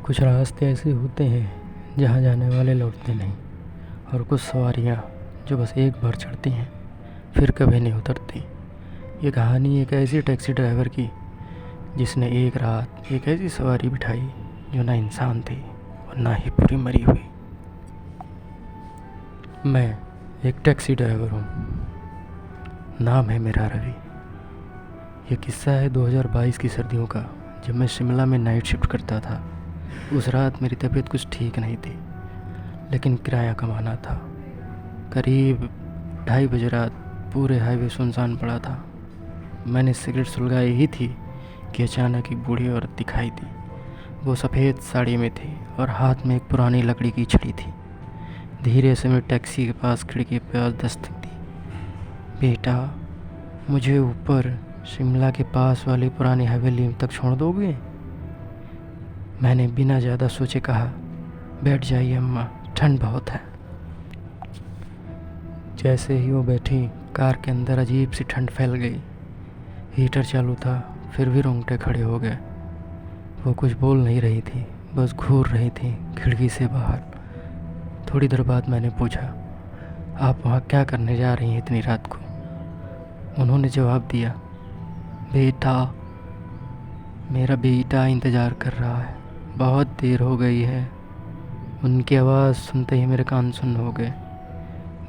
कुछ रास्ते ऐसे होते हैं जहाँ जाने वाले लौटते नहीं, और कुछ सवारियाँ जो बस एक बार चढ़ती हैं फिर कभी नहीं उतरती। ये कहानी एक ऐसी टैक्सी ड्राइवर की जिसने एक रात एक ऐसी सवारी बिठाई जो ना इंसान थी और ना ही पूरी मरी हुई। मैं एक टैक्सी ड्राइवर हूँ, नाम है मेरा रवि। ये किस्सा है 2022 की सर्दियों का, जब मैं शिमला में नाइट शिफ्ट करता था। उस रात मेरी तबीयत कुछ ठीक नहीं थी, लेकिन किराया कमाना था। करीब 2:30 बजे रात पूरे हाईवे सुनसान पड़ा था। मैंने सिगरेट सुलगाई ही थी कि अचानक एक बूढ़ी औरत दिखाई दी। वो सफ़ेद साड़ी में थी और हाथ में एक पुरानी लकड़ी की छड़ी थी। धीरे से मैं टैक्सी के पास खिड़की पर दस्तक दी। बेटा, मुझे ऊपर शिमला के पास वाली पुरानी हवेली तक छोड़ दोगे? मैंने बिना ज़्यादा सोचे कहा। बैठ जाइए अम्मा, ठंड बहुत है। जैसे ही वो बैठी, कार के अंदर अजीब सी ठंड फैल गई। हीटर चालू था, फिर भी रोंगटे खड़े हो गए। वो कुछ बोल नहीं रही थी, बस घूर रही थी खिड़की से बाहर। थोड़ी देर बाद मैंने पूछा, आप वहाँ क्या करने जा रही हैं इतनी रात को? उन्होंने जवाब दिया, बेटा, मेरा बेटा इंतज़ार कर रहा है, बहुत देर हो गई है। उनकी आवाज़ सुनते ही मेरे कान सुन्न हो गए।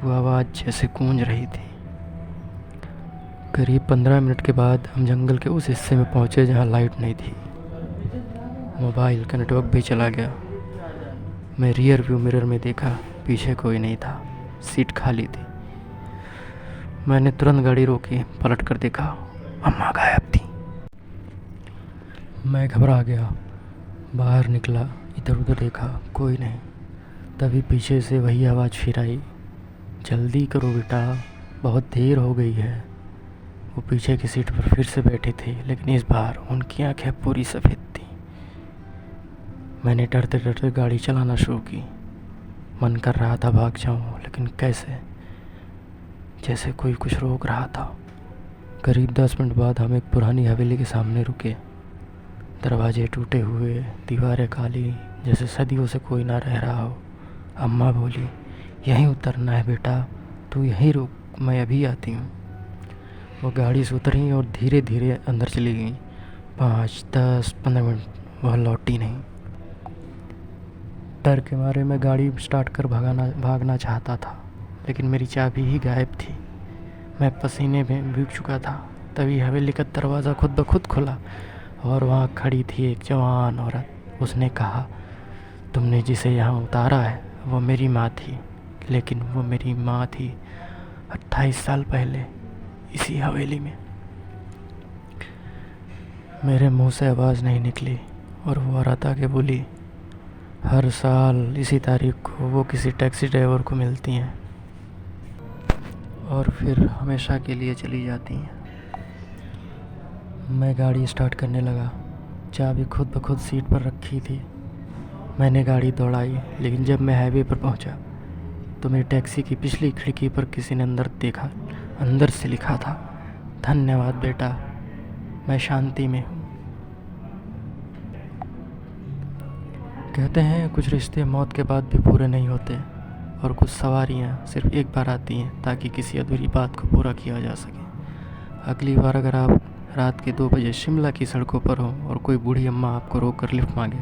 वो आवाज़ जैसे गूंज रही थी। करीब 15 मिनट के बाद हम जंगल के उस हिस्से में पहुँचे जहाँ लाइट नहीं थी। मोबाइल का नेटवर्क भी चला गया। मैं रियर व्यू मिरर में देखा, पीछे कोई नहीं था, सीट खाली थी। मैंने तुरंत गाड़ी रोकी, पलट कर देखा, अम्मा गायब थी। मैं घबरा गया, बाहर निकला, इधर उधर देखा, कोई नहीं। तभी पीछे से वही आवाज़ फिर आई, जल्दी करो बेटा, बहुत देर हो गई है। वो पीछे की सीट पर फिर से बैठे थे, लेकिन इस बार उनकी आंखें पूरी सफ़ेद थी। मैंने डरते डरते गाड़ी चलाना शुरू की। मन कर रहा था भाग जाऊं, लेकिन कैसे? जैसे कोई कुछ रोक रहा था। करीब 10 मिनट बाद हम एक पुरानी हवेली के सामने रुके। दरवाजे टूटे हुए, दीवारें काली, जैसे सदियों से कोई ना रह रहा हो। अम्मा बोली, यहीं उतरना है बेटा, तू यहीं रुक, मैं अभी आती हूँ। वो गाड़ी से उतरी और धीरे धीरे अंदर चली गई। 5, 10, 15 मिनट वह लौटी नहीं। डर के मारे मैं गाड़ी स्टार्ट कर भागना चाहता था, लेकिन मेरी चाबी ही गायब थी। मैं पसीने में भीग चुका था। तभी हवेली का दरवाज़ा खुद ब खुद खुला और वहाँ खड़ी थी एक जवान औरत। उसने कहा, तुमने जिसे यहाँ उतारा है वो मेरी माँ थी, लेकिन वो मेरी माँ थी 28 साल पहले इसी हवेली में। मेरे मुंह से आवाज़ नहीं निकली और वो औरत आके बोली, हर साल इसी तारीख को वो किसी टैक्सी ड्राइवर को मिलती हैं और फिर हमेशा के लिए चली जाती हैं। मैं गाड़ी स्टार्ट करने लगा। चाबी खुद ब खुद सीट पर रखी थी। मैंने गाड़ी दौड़ाई, लेकिन जब मैं हाईवे पर पहुंचा तो मेरी टैक्सी की पिछली खिड़की पर किसी ने अंदर देखा। अंदर से लिखा था, धन्यवाद बेटा, मैं शांति में हूँ। कहते हैं कुछ रिश्ते मौत के बाद भी पूरे नहीं होते, और कुछ सवारियाँ सिर्फ एक बार आती हैं ताकि किसी अधूरी बात को पूरा किया जा सके। अगली बार अगर आप रात के 2 बजे शिमला की सड़कों पर हो और कोई बूढ़ी अम्मा आपको रोक कर लिफ्ट मांगे,